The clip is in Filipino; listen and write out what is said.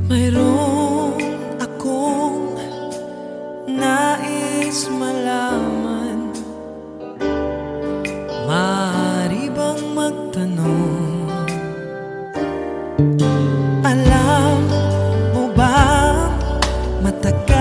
Mayroon akong nais malaman. Maaari bang magtanong? Alam mo ba matagal